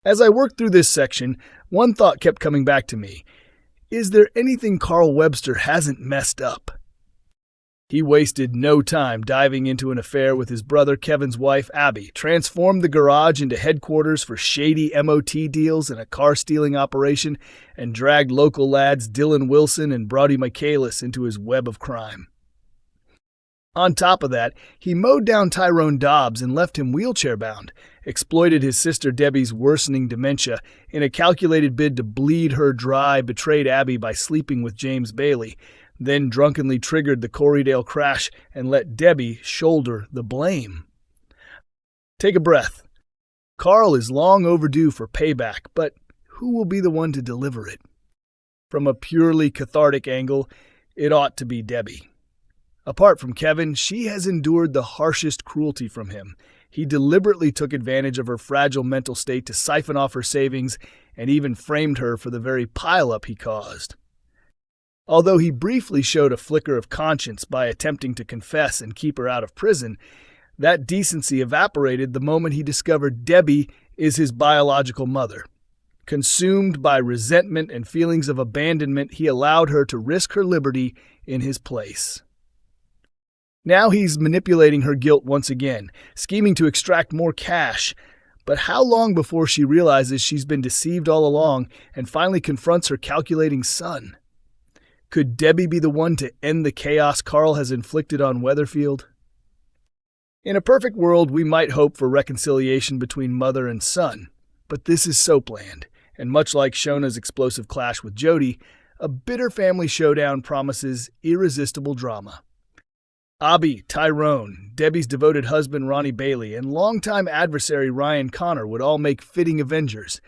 As I worked through this section, one thought kept coming back to me. Is there anything Carl Webster hasn't messed up? He wasted no time diving into an affair with his brother Kevin's wife, Abby, transformed the garage into headquarters for shady MOT deals and a car-stealing operation, and dragged local lads Dylan Wilson and Brody Michaelis into his web of crime. On top of that, he mowed down Tyrone Dobbs and left him wheelchair-bound, exploited his sister Debbie's worsening dementia in a calculated bid to bleed her dry, betrayed Abby by sleeping with James Bailey, then drunkenly triggered the Corriedale crash and let Debbie shoulder the blame. Take a breath. Carl is long overdue for payback, but who will be the one to deliver it? From a purely cathartic angle, it ought to be Debbie. Apart from Kevin, she has endured the harshest cruelty from him. He deliberately took advantage of her fragile mental state to siphon off her savings and even framed her for the very pileup he caused. Although he briefly showed a flicker of conscience by attempting to confess and keep her out of prison, that decency evaporated the moment he discovered Debbie is his biological mother. Consumed by resentment and feelings of abandonment, he allowed her to risk her liberty in his place. Now he's manipulating her guilt once again, scheming to extract more cash. But how long before she realizes she's been deceived all along and finally confronts her calculating son? Could Debbie be the one to end the chaos Carl has inflicted on Weatherfield? In a perfect world, we might hope for reconciliation between mother and son. But this is Soapland, and much like Shona's explosive clash with Jodie, a bitter family showdown promises irresistible drama. Abby, Tyrone, Debbie's devoted husband Ronnie Bailey, and longtime adversary Ryan Connor would all make fitting avengers.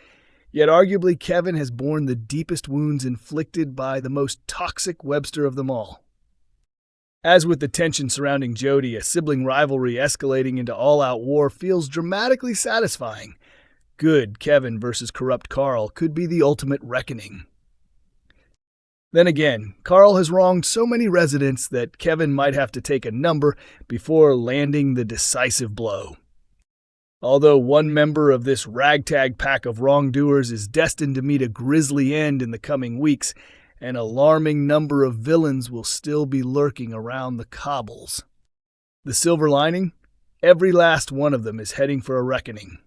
Yet arguably Kevin has borne the deepest wounds inflicted by the most toxic Webster of them all. As with the tension surrounding Jodie, a sibling rivalry escalating into all-out war feels dramatically satisfying. Good Kevin versus corrupt Carl could be the ultimate reckoning. Then again, Carl has wronged so many residents that Kevin might have to take a number before landing the decisive blow. Although one member of this ragtag pack of wrongdoers is destined to meet a grisly end in the coming weeks, an alarming number of villains will still be lurking around the cobbles. The silver lining? Every last one of them is heading for a reckoning.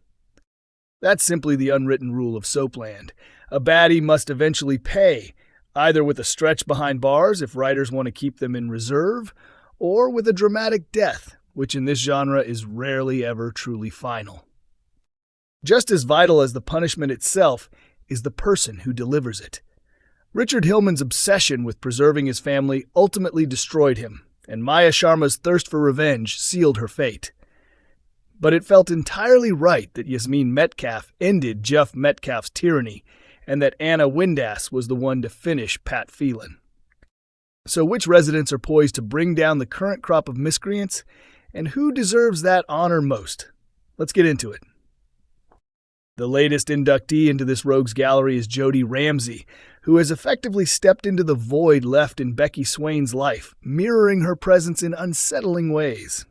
That's simply the unwritten rule of Soapland. A baddie must eventually pay, either with a stretch behind bars if writers want to keep them in reserve, or with a dramatic death, which in this genre is rarely ever truly final. Just as vital as the punishment itself is the person who delivers it. Richard Hillman's obsession with preserving his family ultimately destroyed him, and Maya Sharma's thirst for revenge sealed her fate. But it felt entirely right that Yasmin Metcalf ended Jeff Metcalf's tyranny, and that Anna Windass was the one to finish Pat Phelan. So which residents are poised to bring down the current crop of miscreants, and who deserves that honor most? Let's get into it. The latest inductee into this rogues gallery is Jodie Ramsay, who has effectively stepped into the void left in Becky Swain's life, mirroring her presence in unsettling ways.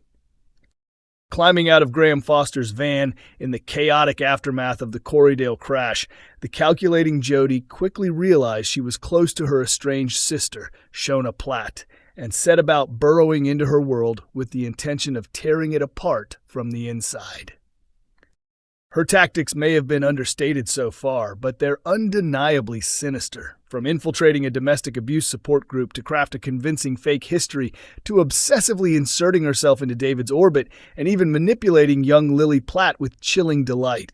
Climbing out of Graham Foster's van in the chaotic aftermath of the Corriedale crash, the calculating Jodie quickly realized she was close to her estranged sister, Shona Platt, and set about burrowing into her world with the intention of tearing it apart from the inside. Her tactics may have been understated so far, but they're undeniably sinister. From infiltrating a domestic abuse support group to craft a convincing fake history, to obsessively inserting herself into David's orbit, and even manipulating young Lily Platt with chilling delight.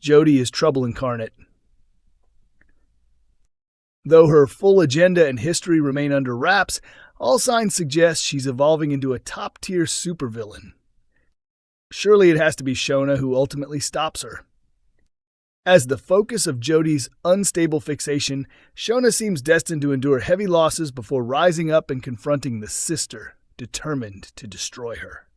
Jodie is trouble incarnate. Though her full agenda and history remain under wraps, all signs suggest she's evolving into a top-tier supervillain. Surely it has to be Shona who ultimately stops her. As the focus of Jodie's unstable fixation, Shona seems destined to endure heavy losses before rising up and confronting the sister, determined to destroy her.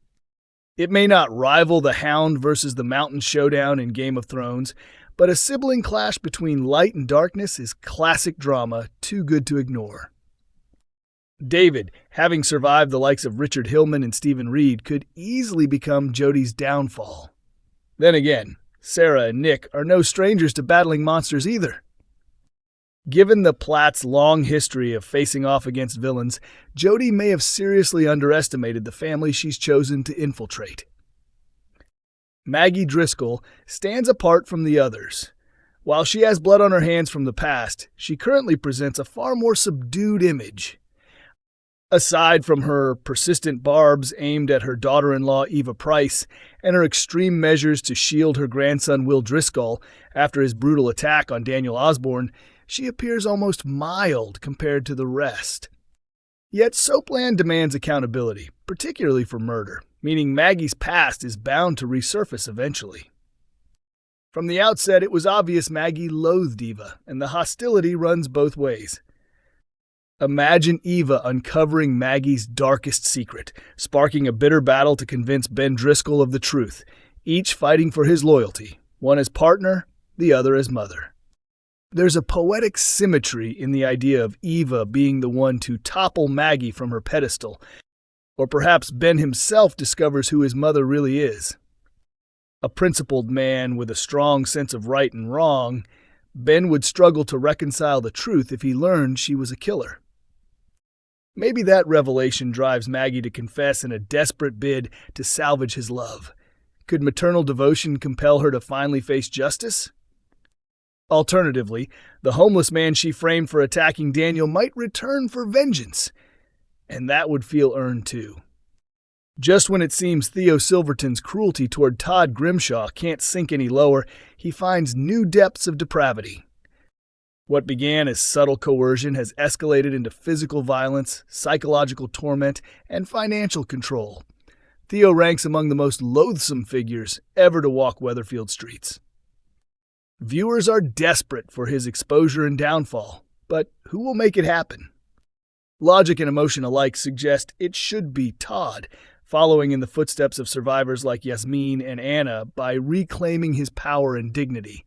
It may not rival the Hound versus the Mountain showdown in Game of Thrones, but a sibling clash between light and darkness is classic drama too good to ignore. David, having survived the likes of Richard Hillman and Stephen Reed, could easily become Jodie's downfall. Then again, Sarah and Nick are no strangers to battling monsters either. Given the Platts' long history of facing off against villains, Jodie may have seriously underestimated the family she's chosen to infiltrate. Maggie Driscoll stands apart from the others. While she has blood on her hands from the past, she currently presents a far more subdued image. Aside from her persistent barbs aimed at her daughter-in-law Eva Price and her extreme measures to shield her grandson Will Driscoll after his brutal attack on Daniel Osborne, she appears almost mild compared to the rest. Yet Soapland demands accountability, particularly for murder, meaning Maggie's past is bound to resurface eventually. From the outset, it was obvious Maggie loathed Eva, and the hostility runs both ways. Imagine Eva uncovering Maggie's darkest secret, sparking a bitter battle to convince Ben Driscoll of the truth, each fighting for his loyalty, one as partner, the other as mother. There's a poetic symmetry in the idea of Eva being the one to topple Maggie from her pedestal, or perhaps Ben himself discovers who his mother really is. A principled man with a strong sense of right and wrong, Ben would struggle to reconcile the truth if he learned she was a killer. Maybe that revelation drives Maggie to confess in a desperate bid to salvage his love. Could maternal devotion compel her to finally face justice? Alternatively, the homeless man she framed for attacking Daniel might return for vengeance, and that would feel earned too. Just when it seems Theo Silverton's cruelty toward Todd Grimshaw can't sink any lower, he finds new depths of depravity. What began as subtle coercion has escalated into physical violence, psychological torment, and financial control. Theo ranks among the most loathsome figures ever to walk Weatherfield streets. Viewers are desperate for his exposure and downfall, but who will make it happen? Logic and emotion alike suggest it should be Todd, following in the footsteps of survivors like Yasmin and Anna by reclaiming his power and dignity.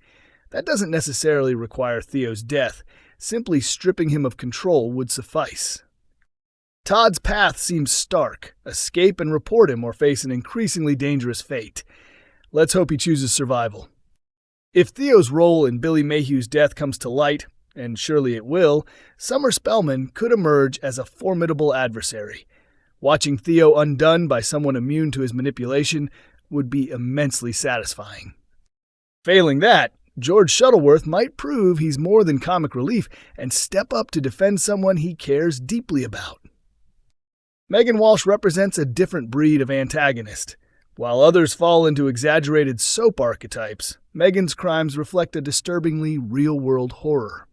That doesn't necessarily require Theo's death. Simply stripping him of control would suffice. Todd's path seems stark. Escape and report him or face an increasingly dangerous fate. Let's hope he chooses survival. If Theo's role in Billy Mayhew's death comes to light, and surely it will, Summer Spellman could emerge as a formidable adversary. Watching Theo undone by someone immune to his manipulation would be immensely satisfying. Failing that, George Shuttleworth might prove he's more than comic relief and step up to defend someone he cares deeply about. Megan Walsh represents a different breed of antagonist. While others fall into exaggerated soap archetypes, Megan's crimes reflect a disturbingly real-world horror.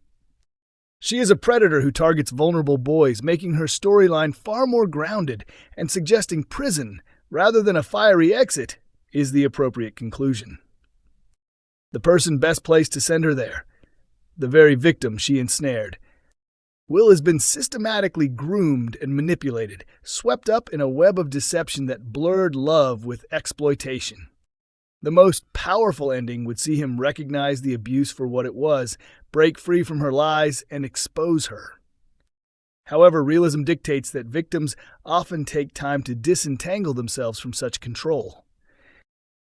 She is a predator who targets vulnerable boys, making her storyline far more grounded and suggesting prison, rather than a fiery exit, is the appropriate conclusion. The person best placed to send her there, the very victim she ensnared. Will has been systematically groomed and manipulated, swept up in a web of deception that blurred love with exploitation. The most powerful ending would see him recognize the abuse for what it was, break free from her lies, and expose her. However, realism dictates that victims often take time to disentangle themselves from such control.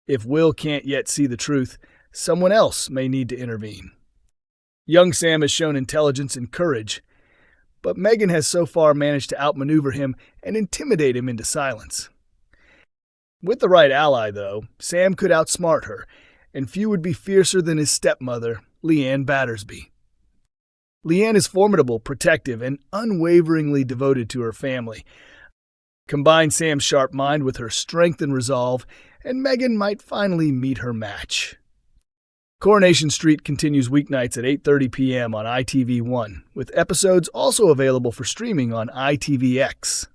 If Will can't yet see the truth, someone else may need to intervene. Young Sam has shown intelligence and courage, but Megan has so far managed to outmaneuver him and intimidate him into silence. With the right ally, though, Sam could outsmart her, and few would be fiercer than his stepmother, Leanne Battersby. Leanne is formidable, protective, and unwaveringly devoted to her family. Combine Sam's sharp mind with her strength and resolve, and Megan might finally meet her match. Coronation Street continues weeknights at 8:30 p.m. on ITV1, with episodes also available for streaming on ITVX.